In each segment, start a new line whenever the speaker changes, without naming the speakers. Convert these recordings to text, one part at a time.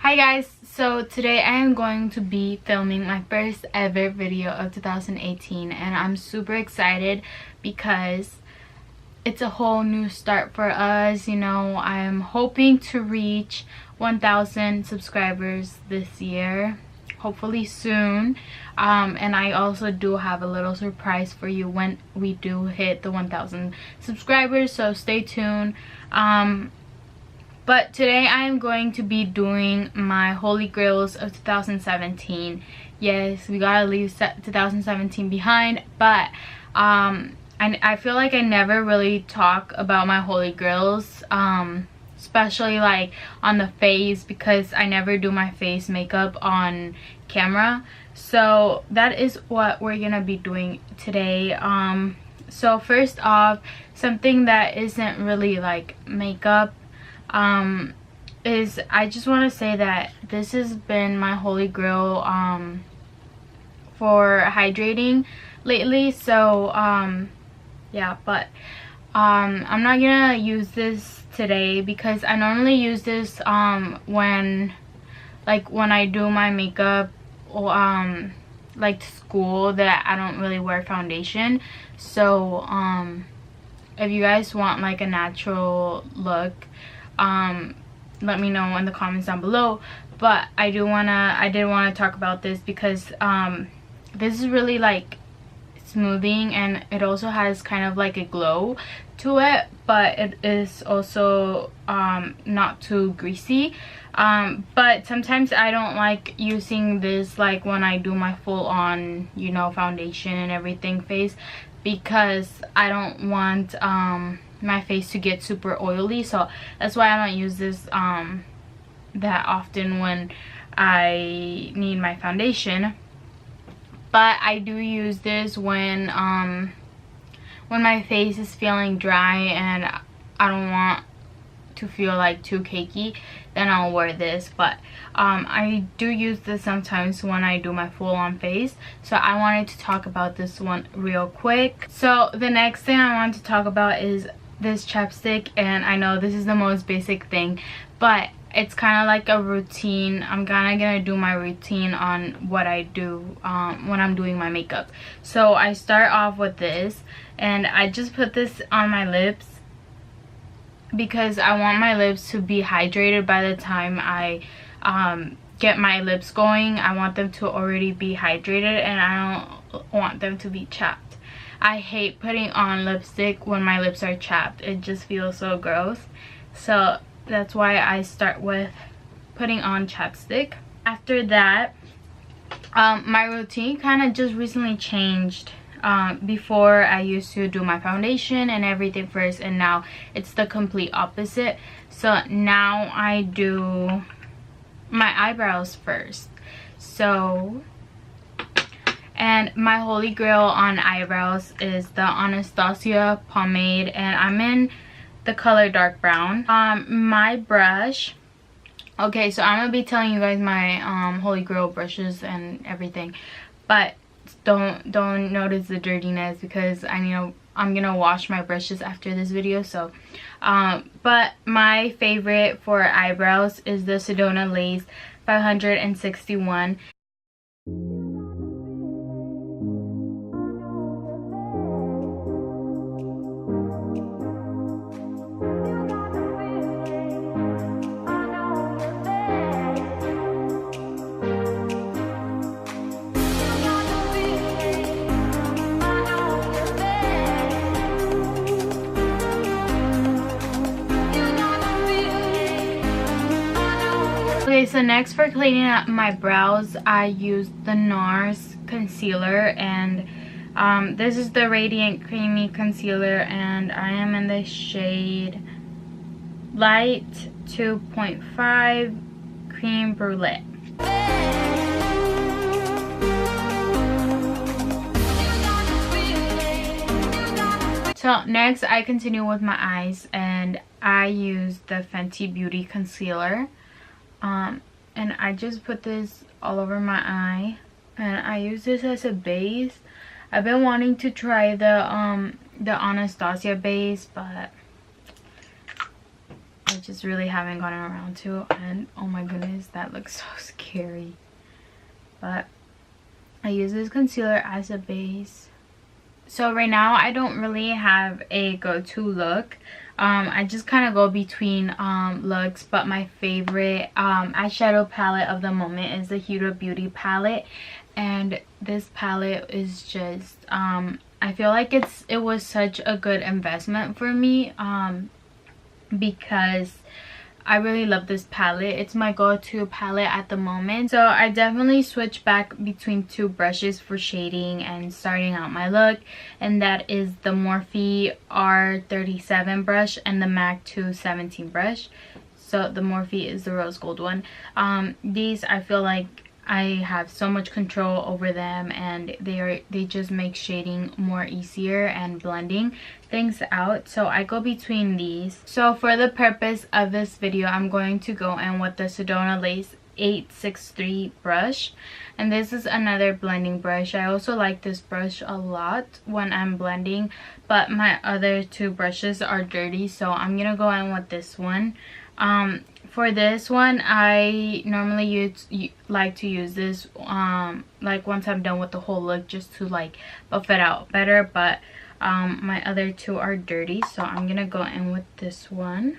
Hi guys, so today I am going to be filming my first ever video of 2018 and I'm super excited because it's a whole new start for us. You know, I'm hoping to reach 1,000 subscribers this year, hopefully soon. And I also do have a little surprise for you when we do hit the 1,000 subscribers, so stay tuned. But today I am going to be doing my holy grails of 2017. Yes, we gotta leave 2017 behind, but I feel like I never really talk about my holy grails, especially like on the face, because I never do my face makeup on camera. So that is what we're gonna be doing today. So first off, something that isn't really like makeup is I just want to say that this has been my holy grail for hydrating lately. So yeah, but I'm not gonna use this today because I normally use this when I do my makeup or like to school, that I don't really wear foundation. So if you guys want like a natural look, let me know in the comments down below. But I did want to talk about this because this is really like smoothing, and it also has kind of like a glow to it, but it is also not too greasy. But sometimes I don't like using this like when I do my full-on, you know, foundation and everything face, because I don't want my face to get super oily. So that's why I don't use this that often when I need my foundation. But I do use this when my face is feeling dry and I don't want to feel like too cakey, then I'll wear this. But I do use this sometimes when I do my full-on face. So I wanted to talk about this one real quick. So the next thing I want to talk about is this chapstick, and I know this is the most basic thing, but it's kind of like a routine. I'm kind of gonna do my routine on what I do when I'm doing my makeup. So I start off with this, and I just put this on my lips because I want my lips to be hydrated by the time I get my lips going. I want them to already be hydrated, and I don't want them to be chapped. I hate putting on lipstick when my lips are chapped. It just feels so gross. So that's why I start with putting on chapstick. After that, my routine kind of just recently changed. Before I used to do my foundation and everything first, and now it's the complete opposite. So now I do my eyebrows first. So, and my holy grail on eyebrows is the Anastasia pomade, and I'm in the color dark brown. My brush, okay, so I'm gonna be telling you guys my holy grail brushes and everything, but don't notice the dirtiness because I'm gonna wash my brushes after this video. So but my favorite for eyebrows is the Sedona Lace 561. Okay, so next for cleaning up my brows, I use the Nars Concealer, and this is the Radiant Creamy Concealer, and I am in the shade Light 2.5 Cream Brulee. So next I continue with my eyes, and I use the Fenty Beauty Concealer. And I just put this all over my eye, and I use this as a base. I've been wanting to try the Anastasia base, but I just really haven't gotten around to. And oh my goodness, that looks so scary. But I use this concealer as a base. So right now I don't really have a go-to look. I just kind of go between looks, but my favorite eyeshadow palette of the moment is the Huda Beauty palette. And this palette is just I feel like it was such a good investment for me because I really love this palette. It's my go-to palette at the moment. So I definitely switch back between two brushes for shading and starting out my look, and that is the Morphe R37 brush and the MAC 217 brush. So the Morphe is the rose gold one. These, I feel like I have so much control over them, and they just make shading more easier and blending things out. So I go between these. So for the purpose of this video, I'm going to go in with the Sedona Lace 863 brush, and this is another blending brush. I also like this brush a lot when I'm blending, but my other two brushes are dirty, so I'm gonna go in with this one. For this one, I normally like to use this like once I'm done with the whole look, just to like buff it out better. But my other two are dirty, so I'm gonna go in with this one.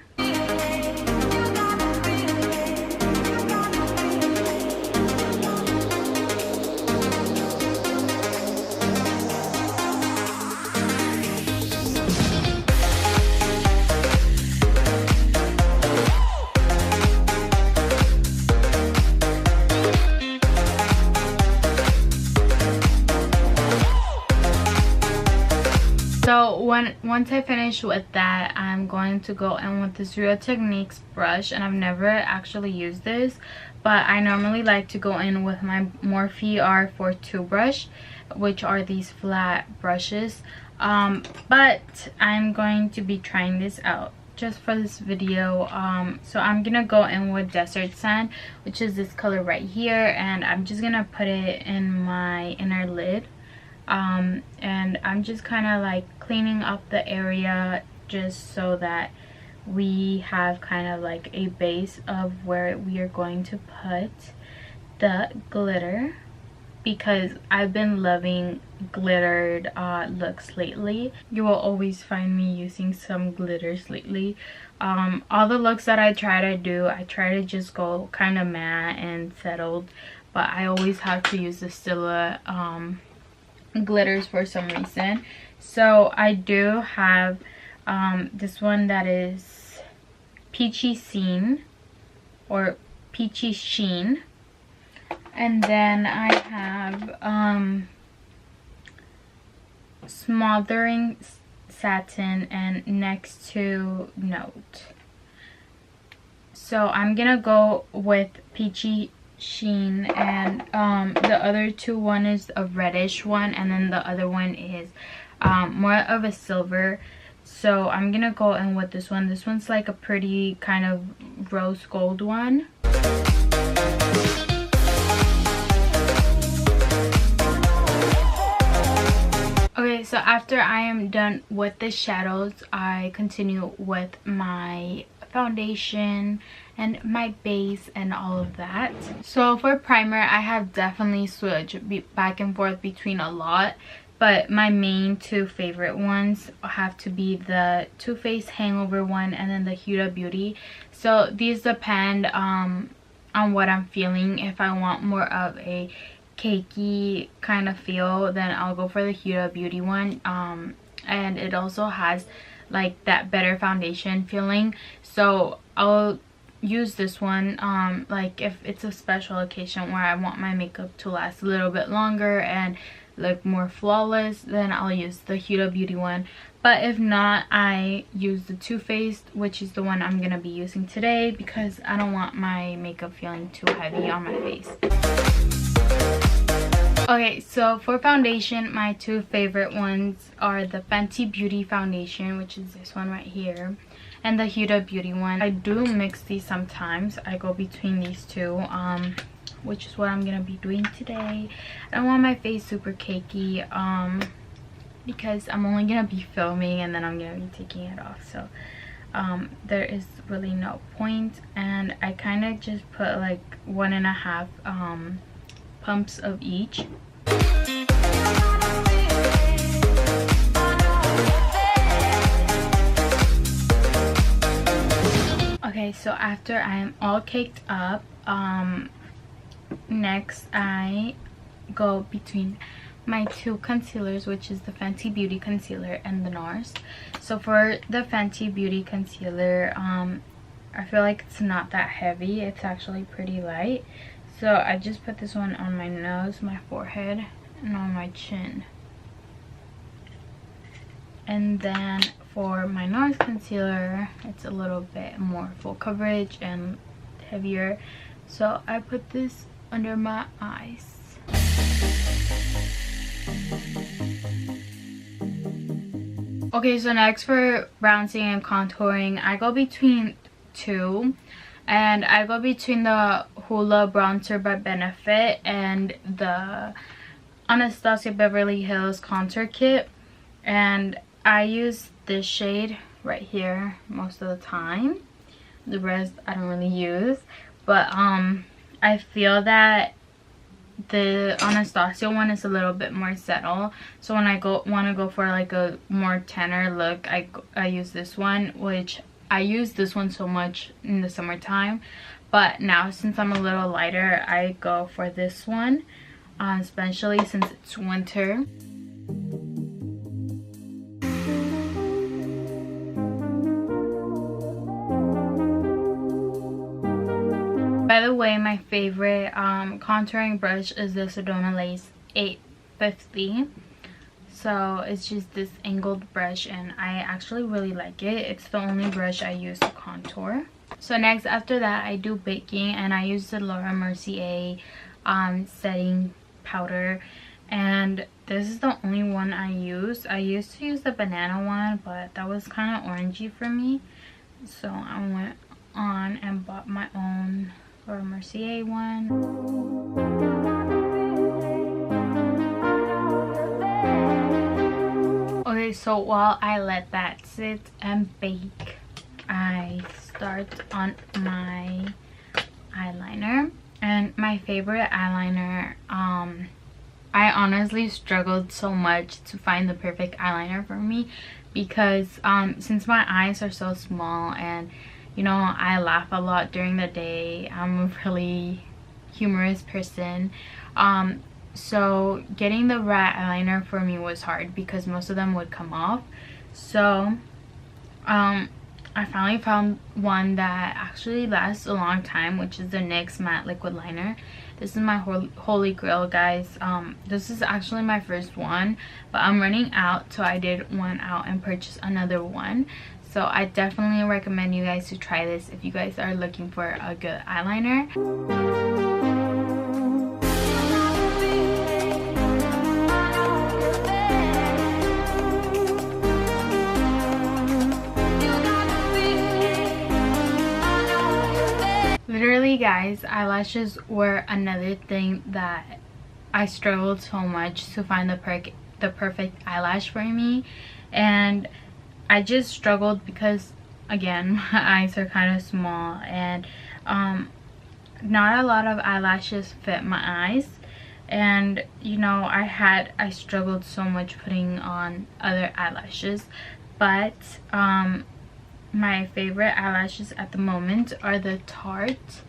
So once I finish with that, I'm going to go in with this Real Techniques brush, and I've never actually used this, but I normally like to go in with my Morphe R42 brush, which are these flat brushes. But I'm going to be trying this out just for this video. So I'm gonna go in with Desert Sand, which is this color right here, and I'm just gonna put it in my inner lid. And I'm just kind of like cleaning up the area just so that we have kind of like a base of where we are going to put the glitter, because I've been loving glittered looks lately. You will always find me using some glitters lately. All the looks that I try to do, I try to just go kind of matte and settled, but I always have to use the Stila glitters for some reason. So I do have this one that is Peachy Scene or Peachy Sheen, and then I have Smothering Satin and Next to Note. So I'm gonna go with Peachy Sheen, and the other two, one is a reddish one, and then the other one is more of a silver. So I'm gonna go in with this one. This one's like a pretty kind of rose gold one. Okay, so after I am done with the shadows, I continue with my foundation and my base and all of that. So for primer, I have definitely switched back and forth between a lot, but my main two favorite ones have to be the Too Faced Hangover one and then the Huda Beauty. So these depend on what I'm feeling. If I want more of a cakey kind of feel, then I'll go for the Huda Beauty one. And it also has like that better foundation feeling, so I'll use this one like if it's a special occasion where I want my makeup to last a little bit longer and look more flawless, then I'll use the Huda Beauty one. But if not, I use the Too Faced, which is the one I'm gonna be using today, because I don't want my makeup feeling too heavy on my face. Okay, so for foundation, my two favorite ones are the Fenty Beauty foundation, which is this one right here, and the Huda Beauty one. I do mix these sometimes. I go between these two, which is what I'm gonna be doing today. I don't want my face super cakey because I'm only gonna be filming and then I'm gonna be taking it off. So there is really no point, and I kind of just put like 1.5 pumps of each. Okay, so after I am all caked up, next I go between my two concealers, which is the Fenty Beauty concealer and the Nars. So for the Fenty Beauty concealer, I feel like it's not that heavy. It's actually pretty light. So I just put this one on my nose, my forehead, and on my chin. And then for my Nars concealer, it's a little bit more full coverage and heavier. So I put this under my eyes. Okay, so next for bronzing and contouring, I go between two. And I go between the Hoola Bronzer by Benefit and the Anastasia Beverly Hills Contour Kit. And I use this shade right here most of the time. The rest I don't really use. But I feel that the Anastasia one is a little bit more subtle, so when I want to go for like a more tanner look, I use this one, which I use this one so much in the summertime, but now since I'm a little lighter, I go for this one, especially since it's winter. By the way, my favorite contouring brush is the Sedona Lace 850. So it's just this angled brush, and I actually really like it. It's the only brush I use to contour. So next, after that, I do baking, and I use the Laura Mercier setting powder. And this is the only one I use. I used to use the banana one, but that was kind of orangey for me. So I went on and bought my own Laura Mercier one. Okay, so while I let that sit and bake, I start on my eyeliner. And my favorite eyeliner, I honestly struggled so much to find the perfect eyeliner for me, because since my eyes are so small and you know, I laugh a lot during the day. I'm a really humorous person. So getting the right eyeliner for me was hard because most of them would come off. So I finally found one that actually lasts a long time, which is the NYX Matte Liquid Liner. This is my holy grail, guys. This is actually my first one, but I'm running out, so I did one out and purchase another one. So I definitely recommend you guys to try this if you guys are looking for a good eyeliner. Literally, guys, eyelashes were another thing that I struggled so much to find the perfect eyelash for me. And I just struggled because, again, my eyes are kind of small, and not a lot of eyelashes fit my eyes. And you know, I struggled so much putting on other eyelashes. But my favorite eyelashes at the moment are the Tarte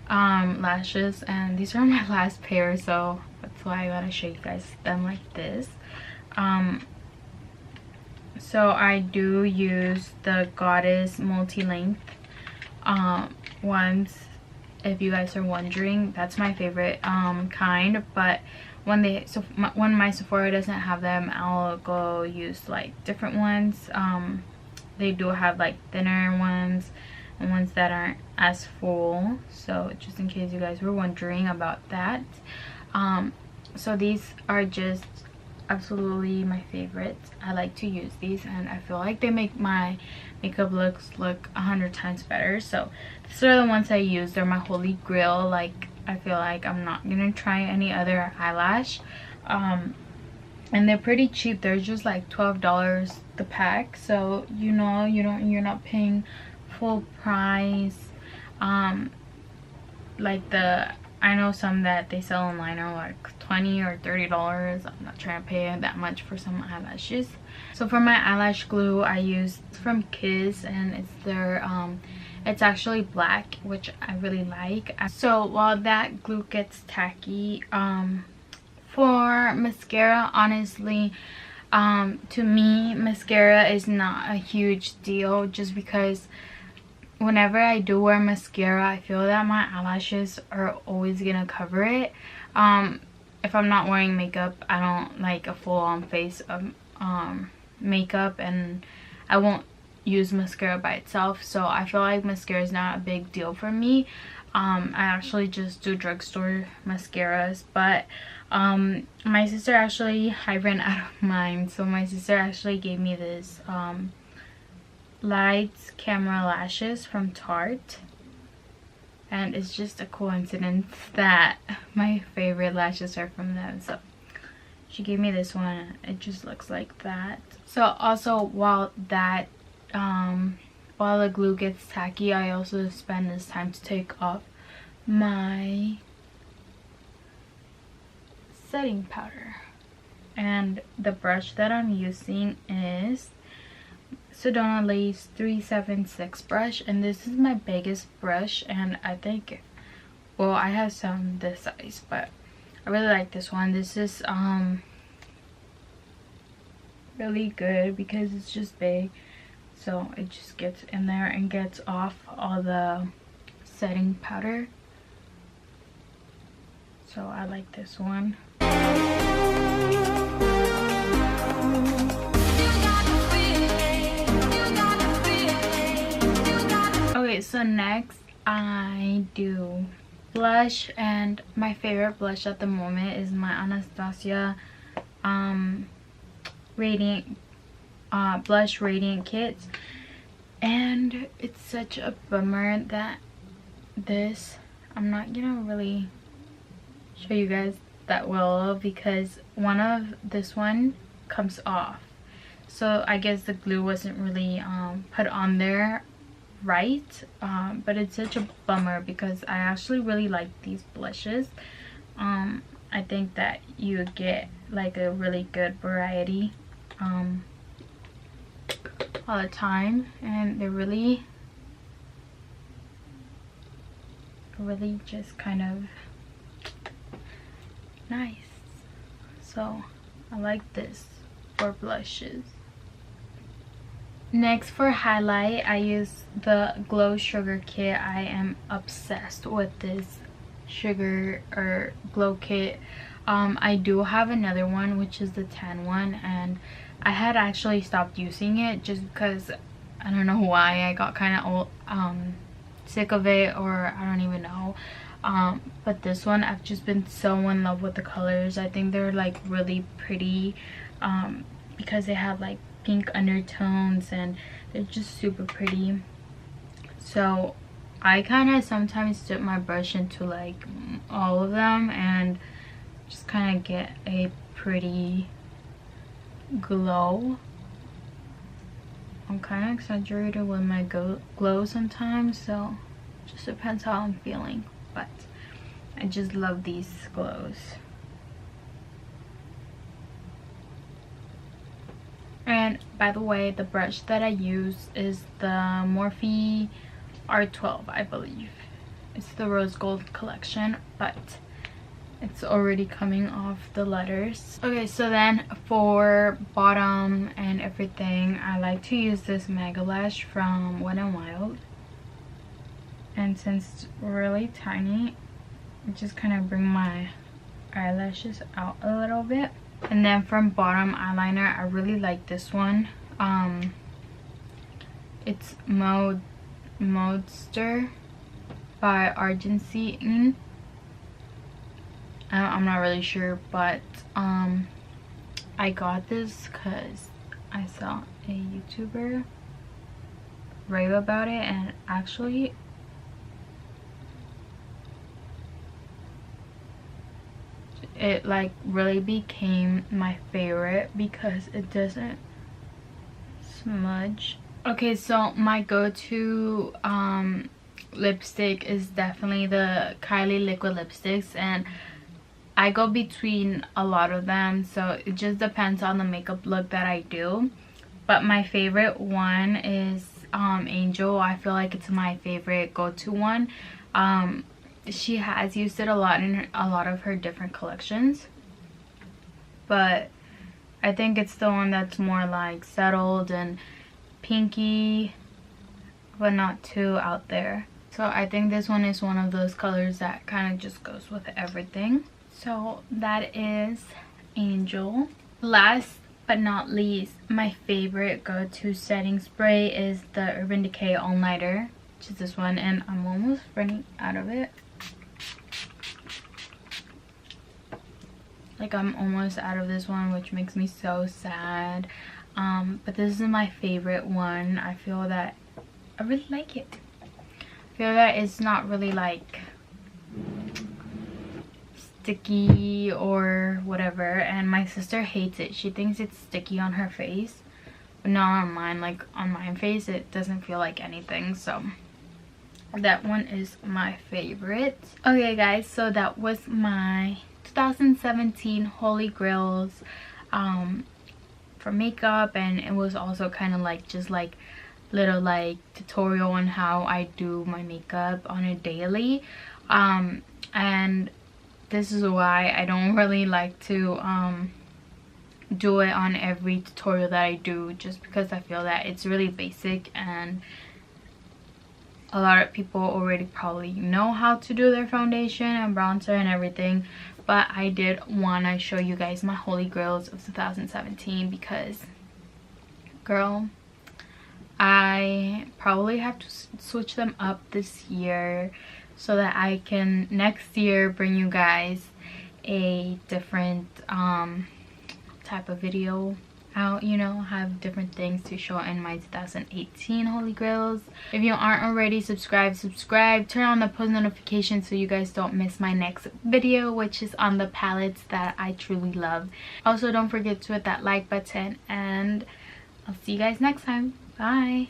Lashes, and these are my last pair, so that's why I gotta show you guys them like this. So I do use the Goddess multi-length ones, if you guys are wondering. That's my favorite kind, but when my Sephora doesn't have them, I'll go use like different ones. They do have like thinner ones and ones that aren't as full, so just in case you guys were wondering about that. So these are just absolutely my favorites. I like to use these, and I feel like they make my makeup looks look 100 times better. So these are the ones I use. They're my holy grail. Like, I feel like I'm not gonna try any other eyelash and they're pretty cheap. They're just like $12 the pack, so you know, you're not paying full price. Like I know some that they sell online are like $20 or $30. I'm not trying to pay that much for some eyelashes. So for my eyelash glue, I used from Kiss, and it's their it's actually black, which I really like. So while that glue gets tacky, for mascara, honestly, to me mascara is not a huge deal, just because whenever I do wear mascara, I feel that my eyelashes are always gonna cover it. If I'm not wearing makeup, I don't like a full-on face of makeup, and I won't use mascara by itself, so I feel like mascara is not a big deal for me. I actually just do drugstore mascaras, but my sister actually, I ran out of mine, so my sister actually gave me this Lights Camera Lashes from Tarte, and it's just a coincidence that my favorite lashes are from them. So she gave me this one. It just looks like that. So also while that while the glue gets tacky, I also spend this time to take off my setting powder, and the brush that I'm using is Sedona Lace 376 brush, and this is my biggest brush, and I think, well, I have some this size, but I really like this one. This is really good because it's just big, so it just gets in there and gets off all the setting powder. So I like this one. Okay, so next I do blush, and my favorite blush at the moment is my Anastasia Radiant Blush Radiant Kits, and it's such a bummer that I'm not gonna really show you guys that well, because this one comes off, so I guess the glue wasn't really put on there right, but it's such a bummer because I actually really like these blushes. I think that you would get like a really good variety all the time, and they're really just kind of nice. So I like this for blushes. Next, for highlight, I use the Glow Sugar Kit. I am obsessed with this sugar or glow kit. I do have another one, which is the tan one, and I had actually stopped using it just because I don't know why. I got kind of sick of it, or I don't even know. But this one, I've just been so in love with the colors. I think they're like really pretty because they have like pink undertones, and they're just super pretty. So I kind of sometimes dip my brush into like all of them and just kind of get a pretty glow. I'm kind of exaggerated with my glow sometimes, so it just depends how I'm feeling, but I just love these glows. And by the way, the brush that I use is the Morphe R12, I believe. It's the rose gold collection, but it's already coming off the letters. Okay, so then for bottom and everything, I like to use this Mega Lash from Wet n Wild. And since it's really tiny, I just kind of bring my eyelashes out a little bit. And then from bottom eyeliner, I really like this one. It's Modester by Argency. I'm not really sure, but I got this because I saw a YouTuber rave about it, and actually it like really became my favorite because it doesn't smudge. Okay, so my go-to lipstick is definitely the Kylie liquid lipsticks, and I go between a lot of them, so it just depends on the makeup look that I do. But my favorite one is Angel. I feel like it's my favorite go-to one. She has used it a lot in a lot of her different collections, but I think it's the one that's more like settled and pinky, but not too out there. So I think this one is one of those colors that kind of just goes with everything. So that is Angel. Last but not least, my favorite go-to setting spray is the Urban Decay All Nighter, which is this one, and I'm almost running out of it. Like, I'm almost out of this one, which makes me so sad. But this is my favorite one. I feel that I really like it. I feel that it's not really like sticky or whatever, and my sister hates it. She thinks it's sticky on her face, but not on mine. Like, on my face it doesn't feel like anything, so that one is my favorite. Okay guys, so that was my 2017 Holy Grails for makeup, and it was also kind of like just like little like tutorial on how I do my makeup on a daily, and this is why I don't really like to do it on every tutorial that I do, just because I feel that it's really basic and a lot of people already probably know how to do their foundation and bronzer and everything. But I did want to show you guys my Holy Grails of 2017 because, girl, I probably have to switch them up this year so that I can next year bring you guys a different type of video out, you know, have different things to show in my 2018 Holy Grails. If you aren't already subscribed, subscribe, turn on the post notifications so you guys don't miss my next video, which is on the palettes that I truly love. Also, don't forget to hit that like button, and I'll see you guys next time. Bye.